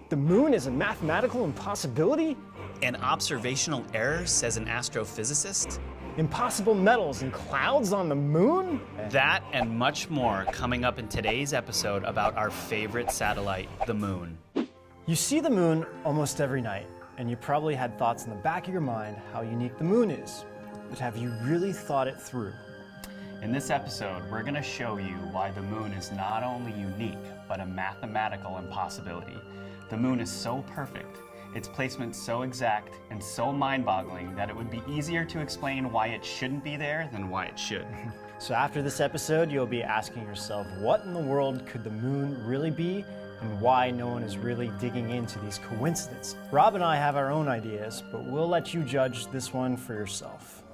The moon is a mathematical impossibility? An observational error, says an astrophysicist? Impossible metals and clouds on the moon? That and much more coming up in today's episode about our favorite satellite, the moon. You see the moon almost every night, and you probably had thoughts in the back of your mind how unique the moon is. But have you really thought it through? In this episode, we're going to show you why the moon is not only unique, but a mathematical impossibility. The moon is so perfect, its placement so exact and so mind-boggling that it would be easier to explain why it shouldn't be there than why it should. So after this episode, you'll be asking yourself, what in the world could the moon really be, and why no one is really digging into these coincidences? Rob and I have our own ideas, but we'll let you judge this one for yourself.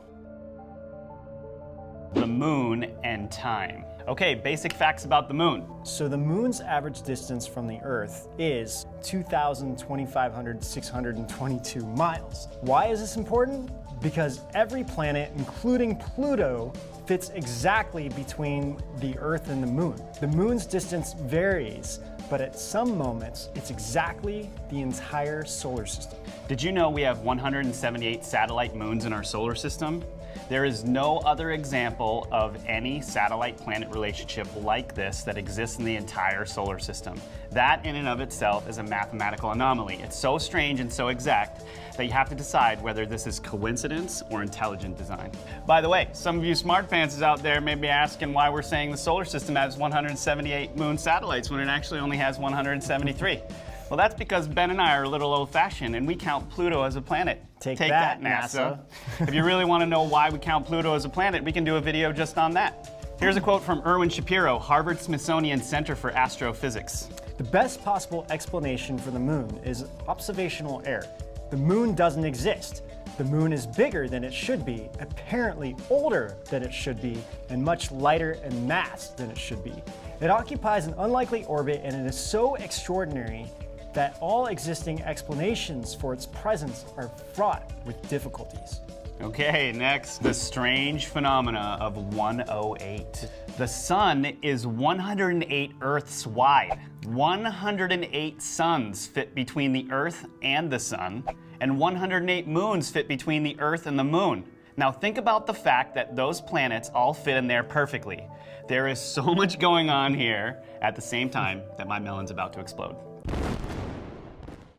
The moon and time. Okay, basic facts about the moon. So the moon's average distance from the Earth is 2,622 miles. Why is this important? Because every planet, including Pluto, fits exactly between the Earth and the moon. The moon's distance varies, but at some moments, it's exactly the entire solar system. Did you know we have 178 satellite moons in our solar system? There is no other example of any satellite-planet relationship like this that exists in the entire solar system. That in and of itself is a mathematical anomaly. It's so strange and so exact that you have to decide whether this is coincidence or intelligent design. By the way, some of you smart pantsers out there may be asking why we're saying the solar system has 178 moon satellites when it actually only has 173. Well, that's because Ben and I are a little old-fashioned and we count Pluto as a planet. Take that, NASA. If you really want to know why we count Pluto as a planet, we can do a video just on that. Here's a quote from Erwin Shapiro, Harvard-Smithsonian Center for Astrophysics. The best possible explanation for the moon is observational error. The moon doesn't exist. The moon is bigger than it should be, apparently older than it should be, and much lighter in mass than it should be. It occupies an unlikely orbit, and it is so extraordinary that all existing explanations for its presence are fraught with difficulties. Okay, next, the strange phenomena of 108. The sun is 108 Earths wide. 108 suns fit between the Earth and the sun, and 108 moons fit between the Earth and the moon. Now think about the fact that those planets all fit in there perfectly. There is so much going on here at the same time that my melon's about to explode.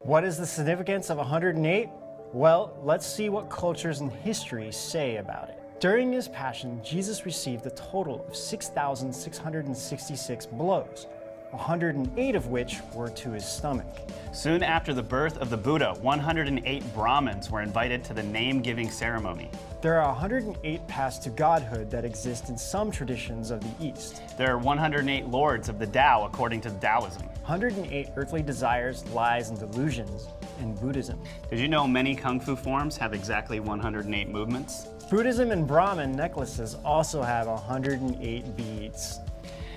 What is the significance of 108? Well, let's see what cultures and history say about it. During his passion, Jesus received a total of 6,666 blows, 108 of which were to his stomach. Soon after the birth of the Buddha, 108 Brahmins were invited to the name-giving ceremony. There are 108 paths to godhood that exist in some traditions of the East. There are 108 lords of the Tao according to Taoism. 108 earthly desires, lies, and delusions in Buddhism. Did you know many Kung Fu forms have exactly 108 movements? Buddhism and Brahmin necklaces also have 108 beads.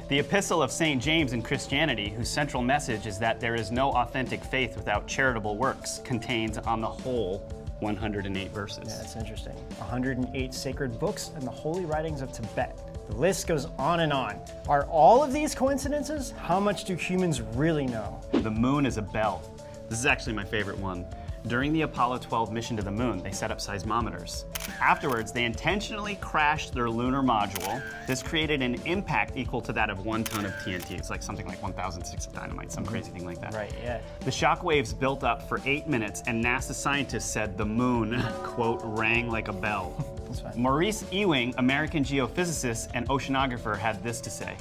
The Epistle of St. James in Christianity, whose central message is that there is no authentic faith without charitable works, contains on the whole 108 verses. Yeah, that's interesting. 108 sacred books and the holy writings of Tibet. The list goes on and on. Are all of these coincidences? How much do humans really know? The moon is a bell. This is actually my favorite one. During the Apollo 12 mission to the moon, they set up seismometers. Afterwards, they intentionally crashed their lunar module. This created an impact equal to that of 1 ton of TNT. It's like something like 1,000 sticks of dynamite, some crazy thing like that. Right, yeah. The shock waves built up for 8 minutes, and NASA scientists said the moon, quote, rang like a bell. That's fine. Maurice Ewing, American geophysicist and oceanographer, had this to say.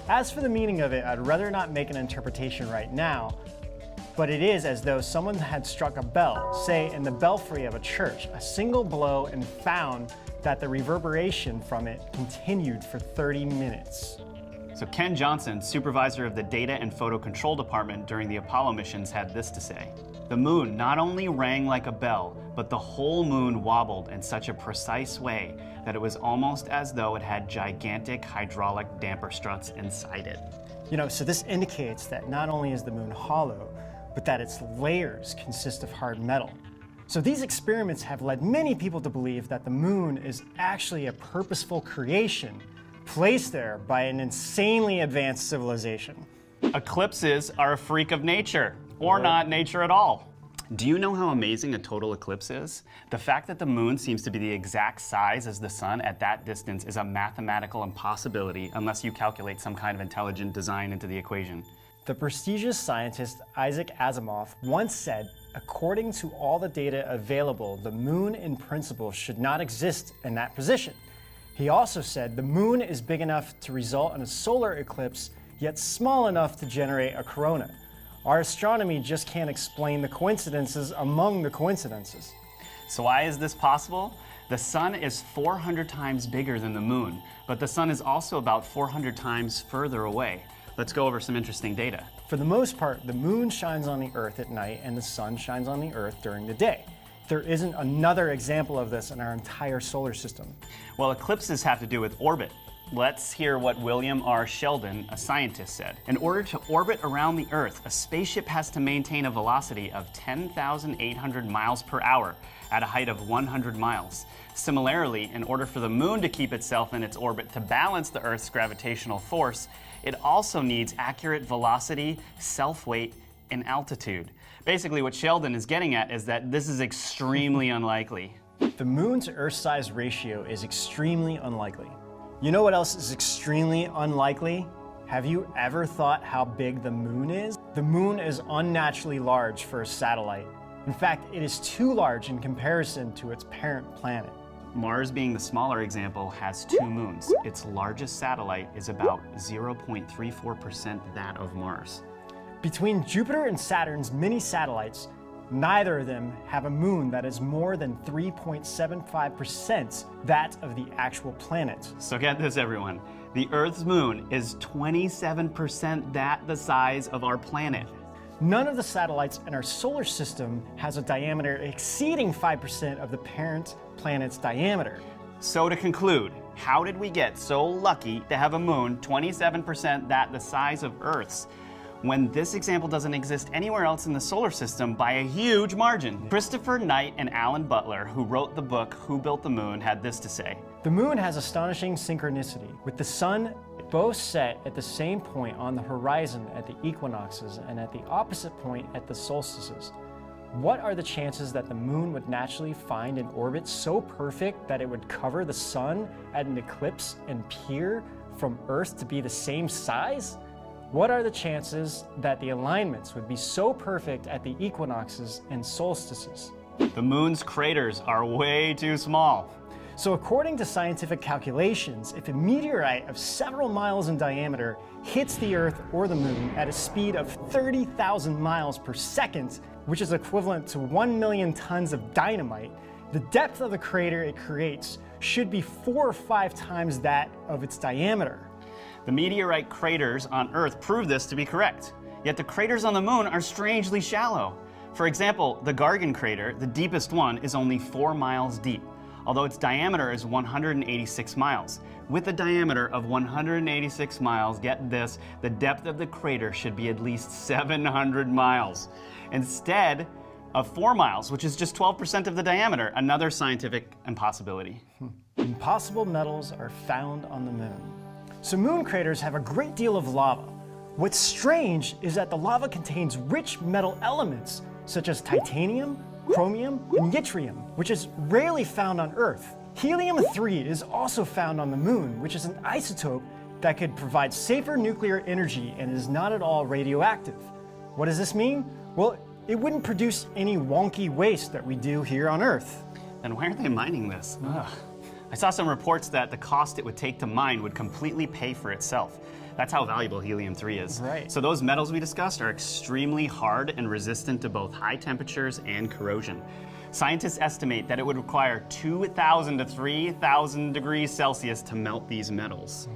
As for the meaning of it, I'd rather not make an interpretation right now, but it is as though someone had struck a bell, say in the belfry of a church, a single blow, and found that the reverberation from it continued for 30 minutes. So Ken Johnson, supervisor of the Data and Photo Control Department during the Apollo missions, had this to say. The moon not only rang like a bell, but the whole moon wobbled in such a precise way that it was almost as though it had gigantic hydraulic damper struts inside it. You know, so this indicates that not only is the moon hollow, but that its layers consist of hard metal. So these experiments have led many people to believe that the moon is actually a purposeful creation placed there by an insanely advanced civilization. Eclipses are a freak of nature. Or not nature at all. Do you know how amazing a total eclipse is? The fact that the moon seems to be the exact size as the sun at that distance is a mathematical impossibility unless you calculate some kind of intelligent design into the equation. The prestigious scientist Isaac Asimov once said, according to all the data available, the moon in principle should not exist in that position. He also said the moon is big enough to result in a solar eclipse, yet small enough to generate a corona. Our astronomy just can't explain the coincidences among the coincidences. So why is this possible? The sun is 400 times bigger than the moon, but the sun is also about 400 times further away. Let's go over some interesting data. For the most part, the moon shines on the Earth at night and the sun shines on the Earth during the day. There isn't another example of this in our entire solar system. Well, eclipses have to do with orbit. Let's hear what William R. Sheldon, a scientist, said. In order to orbit around the Earth, a spaceship has to maintain a velocity of 10,800 miles per hour at a height of 100 miles. Similarly, in order for the moon to keep itself in its orbit to balance the Earth's gravitational force, it also needs accurate velocity, self-weight, and altitude. Basically, what Sheldon is getting at is that this is extremely unlikely. The moon to Earth-size ratio is extremely unlikely. You know what else is extremely unlikely? Have you ever thought how big the moon is? The moon is unnaturally large for a satellite. In fact, it is too large in comparison to its parent planet. Mars, being the smaller example, has 2 moons. Its largest satellite is about 0.34% that of Mars. Between Jupiter and Saturn's many satellites, neither of them have a moon that is more than 3.75% that of the actual planet. So get this, everyone. The Earth's moon is 27% that the size of our planet. None of the satellites in our solar system has a diameter exceeding 5% of the parent planet's diameter. So to conclude, how did we get so lucky to have a moon 27% that the size of Earth's, when this example doesn't exist anywhere else in the solar system by a huge margin? Christopher Knight and Alan Butler, who wrote the book Who Built the Moon, had this to say. The moon has astonishing synchronicity, with the sun both set at the same point on the horizon at the equinoxes and at the opposite point at the solstices. What are the chances that the moon would naturally find an orbit so perfect that it would cover the sun at an eclipse and appear from Earth to be the same size? What are the chances that the alignments would be so perfect at the equinoxes and solstices? The moon's craters are way too small. So according to scientific calculations, if a meteorite of several miles in diameter hits the Earth or the moon at a speed of 30,000 miles per second, which is equivalent to 1 million tons of dynamite, the depth of the crater it creates should be 4 or 5 times that of its diameter. The meteorite craters on Earth prove this to be correct, yet the craters on the moon are strangely shallow. For example, the Gargan crater, the deepest one, is only 4 miles deep, although its diameter is 186 miles. With a diameter of 186 miles, get this, the depth of the crater should be at least 700 miles. Instead of 4 miles, which is just 12% of the diameter, another scientific impossibility. Impossible metals are found on the moon. So moon craters have a great deal of lava. What's strange is that the lava contains rich metal elements such as titanium, chromium, and yttrium, which is rarely found on Earth. Helium-3 is also found on the moon, which is an isotope that could provide safer nuclear energy and is not at all radioactive. What does this mean? Well, it wouldn't produce any wonky waste that we do here on Earth. Then why are they mining this? Ugh. I saw some reports that the cost it would take to mine would completely pay for itself. That's how valuable helium-3 is. Right. So those metals we discussed are extremely hard and resistant to both high temperatures and corrosion. Scientists estimate that it would require 2,000 to 3,000 degrees Celsius to melt these metals.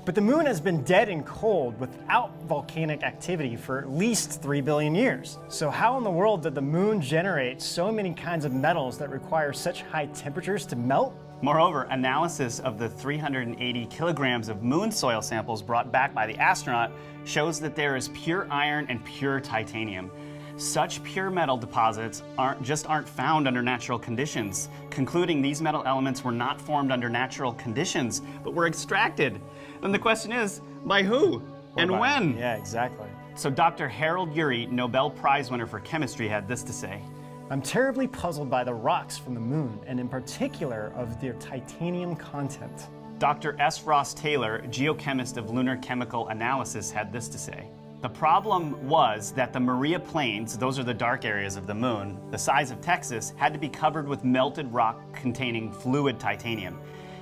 But the moon has been dead and cold without volcanic activity for at least 3 billion years. So how in the world did the moon generate so many kinds of metals that require such high temperatures to melt? Moreover, analysis of the 380 kilograms of moon soil samples brought back by the astronaut shows that there is pure iron and pure titanium. Such pure metal deposits aren't found under natural conditions, concluding these metal elements were not formed under natural conditions, but were extracted. Then the question is, by who and when? Yeah, exactly. So Dr. Harold Urey, Nobel Prize winner for chemistry, had this to say. I'm terribly puzzled by the rocks from the moon, and in particular of their titanium content. Dr. S. Ross Taylor, geochemist of lunar chemical analysis, had this to say. The problem was that the Maria Plains, those are the dark areas of the moon, the size of Texas, had to be covered with melted rock containing fluid titanium.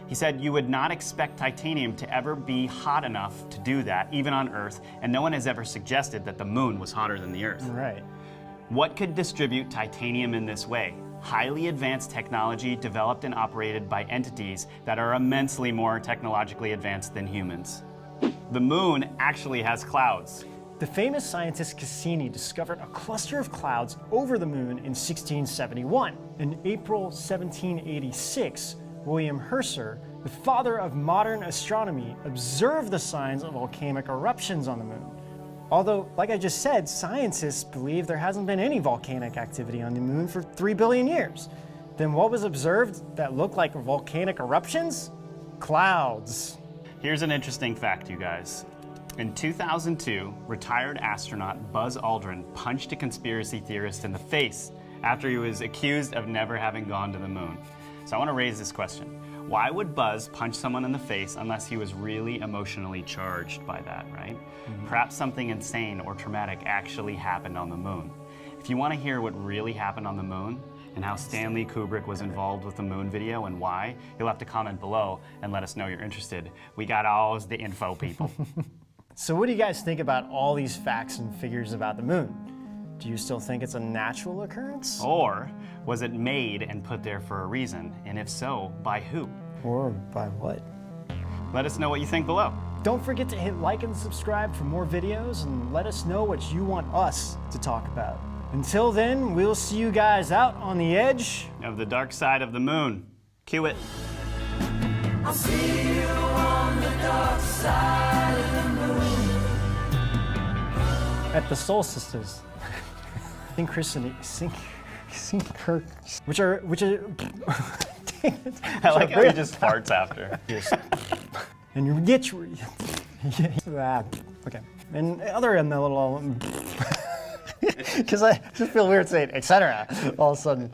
He said you would not expect titanium to ever be hot enough to do that, even on Earth, and no one has ever suggested that the moon was hotter than the Earth. Right. What could distribute titanium in this way? Highly advanced technology developed and operated by entities that are immensely more technologically advanced than humans. The moon actually has clouds. The famous scientist Cassini discovered a cluster of clouds over the moon in 1671. In April 1786, William Herschel, the father of modern astronomy, observed the signs of volcanic eruptions on the moon. Although, like I just said, scientists believe there hasn't been any volcanic activity on the moon for 3 billion years. Then what was observed that looked like volcanic eruptions? Clouds. Here's an interesting fact, you guys. In 2002, retired astronaut Buzz Aldrin punched a conspiracy theorist in the face after he was accused of never having gone to the moon. So I want to raise this question. Why would Buzz punch someone in the face unless he was really emotionally charged by that, right? Perhaps something insane or traumatic actually happened on the moon. If you want to hear what really happened on the moon and how Stanley Kubrick was involved with the moon video and why, you'll have to comment below and let us know you're interested. We got all the info, people. So what do you guys think about all these facts and figures about the moon? Do you still think it's a natural occurrence? Or was it made and put there for a reason? And if so, by who? Or by what? Let us know what you think below. Don't forget to hit like and subscribe for more videos, and let us know what you want us to talk about. Until then, we'll see you guys out on the edge Of the dark side of the moon. Cue it. I'll see you on the dark side of the moon. at the Soul Sisters. Which are dang it. I like how he just farts after. And you get your okay. And other than the little because I just feel weird saying etc. all of a sudden.